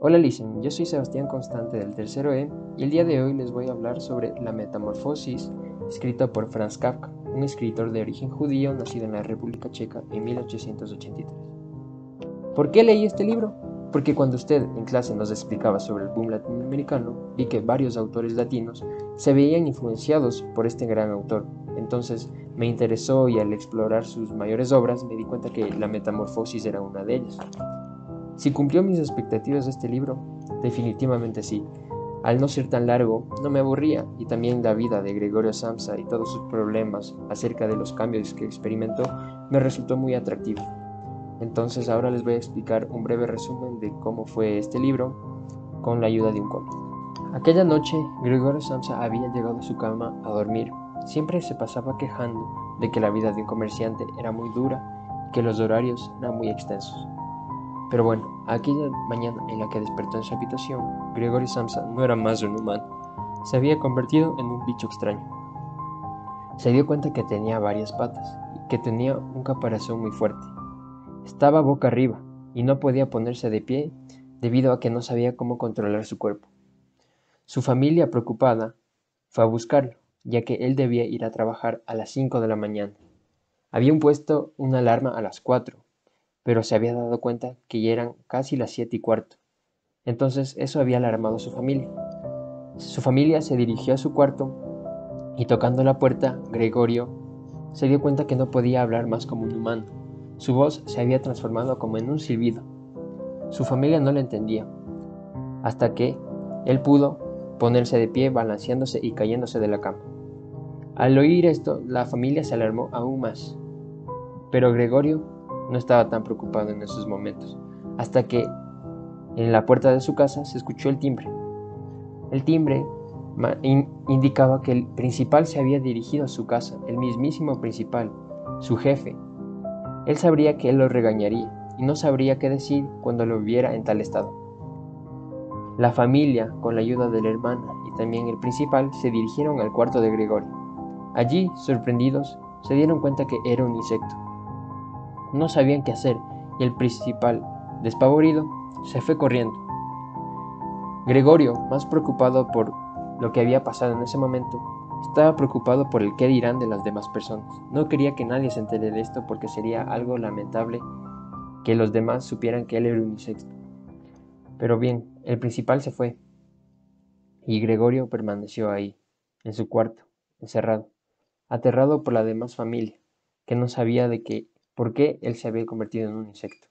Hola Listen, yo soy Sebastián Constante del tercero E y el día de hoy les voy a hablar sobre La Metamorfosis, escrita por Franz Kafka, un escritor de origen judío nacido en la República Checa en 1883. ¿Por qué leí este libro? Porque cuando usted en clase nos explicaba sobre el boom latinoamericano, vi que varios autores latinos se veían influenciados por este gran autor. Entonces me interesó y al explorar sus mayores obras me di cuenta que La Metamorfosis era una de ellas. Si cumplió mis expectativas de este libro, definitivamente sí. Al no ser tan largo, no me aburría y también la vida de Gregorio Samsa y todos sus problemas acerca de los cambios que experimentó me resultó muy atractivo. Entonces ahora les voy a explicar un breve resumen de cómo fue este libro con la ayuda de un cómic. Aquella noche, Gregorio Samsa había llegado a su cama a dormir. Siempre se pasaba quejando de que la vida de un comerciante era muy dura y que los horarios eran muy extensos. Pero bueno, aquella mañana en la que despertó en su habitación, Gregorio Samsa no era más de un humano. Se había convertido en un bicho extraño. Se dio cuenta que tenía varias patas y que tenía un caparazón muy fuerte. Estaba boca arriba y no podía ponerse de pie debido a que no sabía cómo controlar su cuerpo. Su familia, preocupada, fue a buscarlo, ya que él debía ir a trabajar a las 5 de la mañana. Habían puesto una alarma a las 4, pero se había dado cuenta que ya eran casi las 7:15. Entonces eso había alarmado a su familia. Su familia se dirigió a su cuarto y tocando la puerta, Gregorio se dio cuenta que no podía hablar más como un humano. Su voz se había transformado como en un silbido. Su familia no lo entendía, hasta que él pudo ponerse de pie, balanceándose y cayéndose de la cama. Al oír esto, la familia se alarmó aún más, pero Gregorio no estaba tan preocupado en esos momentos, hasta que en la puerta de su casa se escuchó el timbre. El timbre indicaba que el principal se había dirigido a su casa, el mismísimo principal, su jefe. Él sabría que él lo regañaría y no sabría qué decir cuando lo viera en tal estado. La familia, con la ayuda de la hermana y también el principal, se dirigieron al cuarto de Gregorio. Allí, sorprendidos, se dieron cuenta que era un insecto. No sabían qué hacer y el principal, despavorido, se fue corriendo. Gregorio, más preocupado por lo que había pasado en ese momento, estaba preocupado por el qué dirán de las demás personas. No quería que nadie se entere de esto porque sería algo lamentable que los demás supieran que él era un insecto. Pero bien, el principal se fue y Gregorio permaneció ahí, en su cuarto, encerrado, aterrado por la demás familia, que no sabía por qué él se había convertido en un insecto.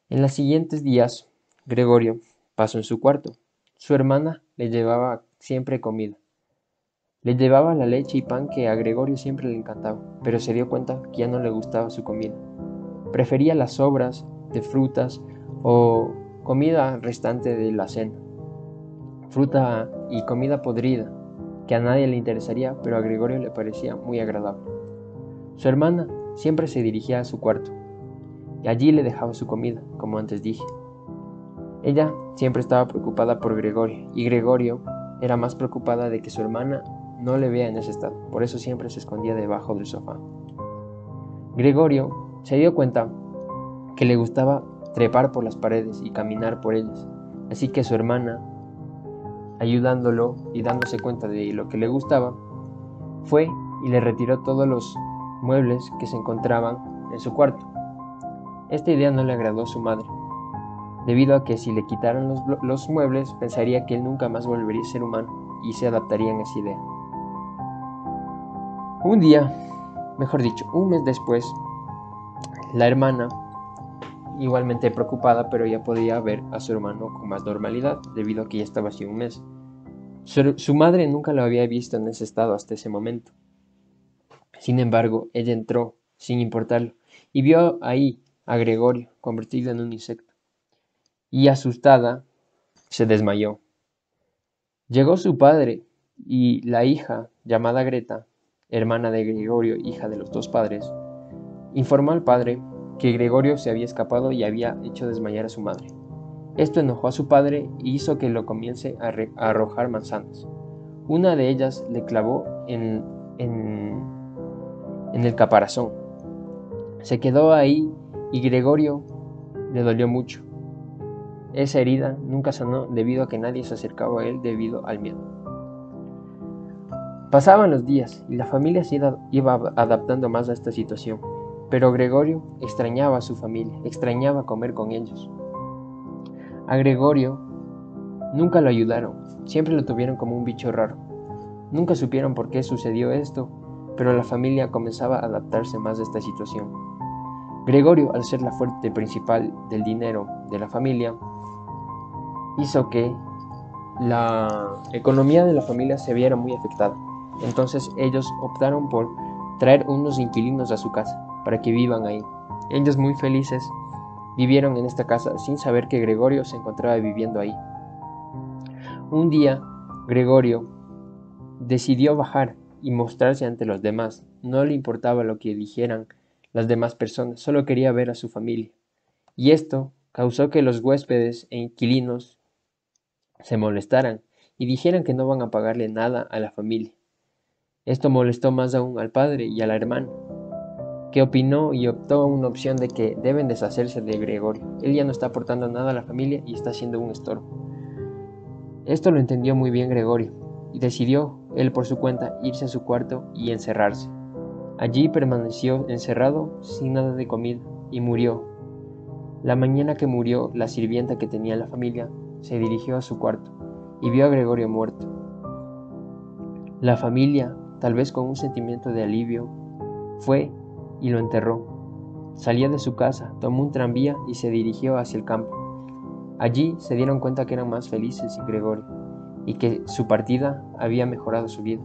En los siguientes días, Gregorio pasó en su cuarto. Su hermana le llevaba siempre comida. Le llevaba la leche y pan que a Gregorio siempre le encantaba, pero se dio cuenta que ya no le gustaba su comida. Prefería las sobras de frutas o comida restante de la cena. Fruta y comida podrida, que a nadie le interesaría, pero a Gregorio le parecía muy agradable. Su hermana siempre se dirigía a su cuarto, y allí le dejaba su comida, como antes dije. Ella siempre estaba preocupada por Gregorio, y Gregorio era más preocupada de que su hermana no le vea en ese estado, por eso siempre se escondía debajo del sofá. Gregorio se dio cuenta que le gustaba trepar por las paredes y caminar por ellas, así que su hermana, ayudándolo y dándose cuenta de lo que le gustaba, fue y le retiró todos los muebles que se encontraban en su cuarto. Esta idea no le agradó a su madre, debido a que si le quitaran los muebles pensaría que él nunca más volvería a ser humano y se adaptaría a esa idea. Un día, mejor dicho, un mes después, la hermana, igualmente preocupada, pero ya podía ver a su hermano con más normalidad, debido a que ya estaba así un mes. Su madre nunca lo había visto en ese estado hasta ese momento. Sin embargo, ella entró, sin importarlo, y vio ahí a Gregorio, convertido en un insecto, y asustada, se desmayó. Llegó su padre y la hija, llamada Greta, hermana de Gregorio, hija de los dos padres, informó al padre que Gregorio se había escapado y había hecho desmayar a su madre. Esto enojó a su padre y hizo que lo comience a arrojar manzanas. Una de ellas le clavó en el caparazón. Se quedó ahí y Gregorio le dolió mucho. Esa herida nunca sanó debido a que nadie se acercaba a él debido al miedo. Pasaban los días y la familia se iba adaptando más a esta situación, pero Gregorio extrañaba a su familia, extrañaba comer con ellos. A Gregorio nunca lo ayudaron, siempre lo tuvieron como un bicho raro. Nunca supieron por qué sucedió esto, pero la familia comenzaba a adaptarse más a esta situación. Gregorio, al ser la fuente principal del dinero de la familia, hizo que la economía de la familia se viera muy afectada. Entonces ellos optaron por traer unos inquilinos a su casa para que vivan ahí. Ellos muy felices vivieron en esta casa sin saber que Gregorio se encontraba viviendo ahí. Un día, Gregorio decidió bajar y mostrarse ante los demás. No le importaba lo que dijeran las demás personas, solo quería ver a su familia. Y esto causó que los huéspedes e inquilinos se molestaran y dijeran que no van a pagarle nada a la familia. Esto molestó más aún al padre y a la hermana, que opinó y optó una opción de que deben deshacerse de Gregorio. Él ya no está aportando nada a la familia y está siendo un estorbo. Esto lo entendió muy bien Gregorio y decidió, él por su cuenta, irse a su cuarto y encerrarse. Allí permaneció encerrado sin nada de comida y murió. La mañana que murió, la sirvienta que tenía la familia se dirigió a su cuarto y vio a Gregorio muerto. La familia, tal vez con un sentimiento de alivio, fue y lo enterró. Salió de su casa, tomó un tranvía y se dirigió hacia el campo. Allí se dieron cuenta que eran más felices sin Gregorio y que su partida había mejorado su vida.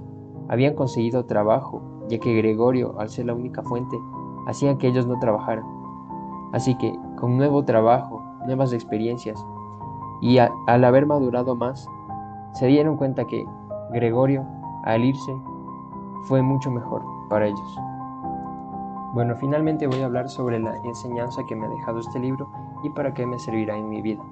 Habían conseguido trabajo, ya que Gregorio, al ser la única fuente, hacía que ellos no trabajaran. Así que, con nuevo trabajo, nuevas experiencias y al haber madurado más, se dieron cuenta que Gregorio, al irse, fue mucho mejor para ellos. Bueno, finalmente voy a hablar sobre la enseñanza que me ha dejado este libro y para qué me servirá en mi vida.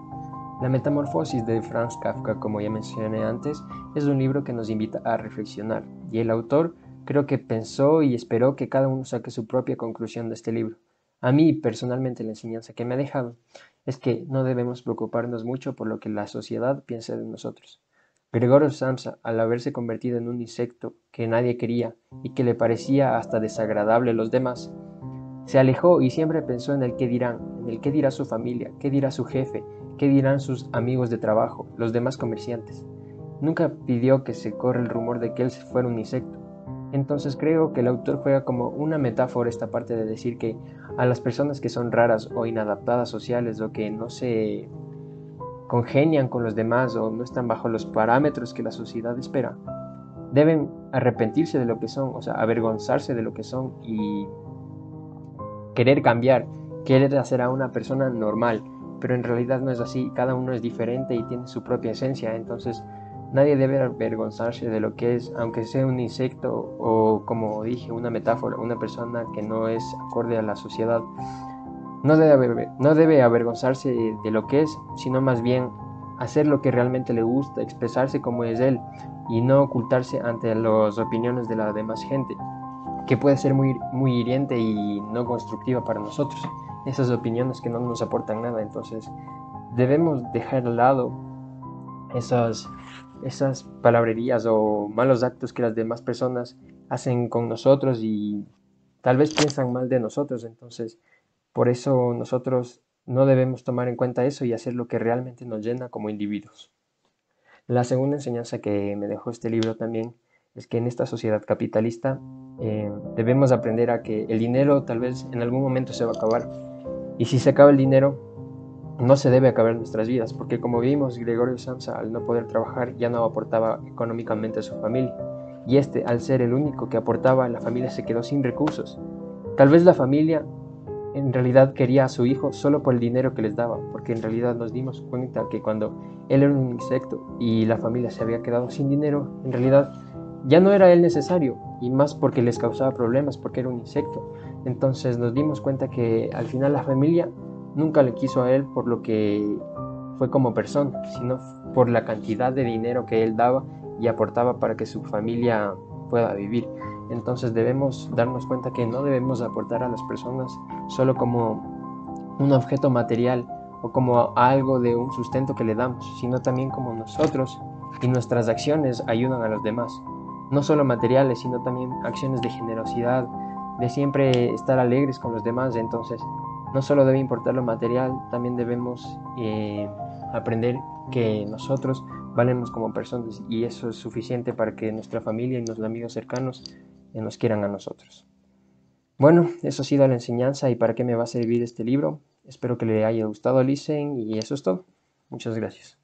La Metamorfosis de Franz Kafka, como ya mencioné antes, es un libro que nos invita a reflexionar y el autor creo que pensó y esperó que cada uno saque su propia conclusión de este libro. A mí, personalmente, la enseñanza que me ha dejado es que no debemos preocuparnos mucho por lo que la sociedad piensa de nosotros. Gregorio Samsa, al haberse convertido en un insecto que nadie quería y que le parecía hasta desagradable a los demás, se alejó y siempre pensó en el qué dirán, en el qué dirá su familia, qué dirá su jefe, qué dirán sus amigos de trabajo, los demás comerciantes. Nunca pidió que se corra el rumor de que él fuera un insecto. Entonces creo que el autor juega como una metáfora esta parte de decir que a las personas que son raras o inadaptadas sociales o que no se congenian con los demás o no están bajo los parámetros que la sociedad espera, deben arrepentirse de lo que son, o sea, avergonzarse de lo que son y querer cambiar, querer hacer a una persona normal, pero en realidad no es así, cada uno es diferente y tiene su propia esencia, entonces nadie debe avergonzarse de lo que es, aunque sea un insecto o, como dije, una metáfora, una persona que no es acorde a la sociedad. No debe avergonzarse de lo que es, sino más bien hacer lo que realmente le gusta, expresarse como es él y no ocultarse ante las opiniones de la demás gente, que puede ser muy hiriente y no constructiva para nosotros. Esas opiniones que no nos aportan nada, entonces debemos dejar al lado esas palabrerías o malos actos que las demás personas hacen con nosotros y tal vez piensan mal de nosotros, entonces por eso nosotros no debemos tomar en cuenta eso y hacer lo que realmente nos llena como individuos. La segunda enseñanza que me dejó este libro también es que en esta sociedad capitalista debemos aprender a que el dinero tal vez en algún momento se va a acabar. Y si se acaba el dinero, no se debe acabar nuestras vidas, porque como vimos, Gregorio Samsa al no poder trabajar ya no aportaba económicamente a su familia. Y este, al ser el único que aportaba, la familia se quedó sin recursos. Tal vez la familia en realidad quería a su hijo solo por el dinero que les daba, porque en realidad nos dimos cuenta que cuando él era un insecto y la familia se había quedado sin dinero, en realidad ya no era él necesario, y más porque les causaba problemas, porque era un insecto. Entonces nos dimos cuenta que al final la familia nunca le quiso a él por lo que fue como persona, sino por la cantidad de dinero que él daba y aportaba para que su familia pueda vivir. Entonces debemos darnos cuenta que no debemos aportar a las personas solo como un objeto material o como algo de un sustento que le damos, sino también como nosotros y nuestras acciones ayudan a los demás. No solo materiales, sino también acciones de generosidad, de siempre estar alegres con los demás. Entonces, no solo debe importar lo material, también debemos aprender que nosotros valemos como personas, y eso es suficiente para que nuestra familia y nuestros amigos cercanos nos quieran a nosotros. Bueno, eso ha sido la enseñanza y para qué me va a servir este libro. Espero que le haya gustado a Listen y eso es todo. Muchas gracias.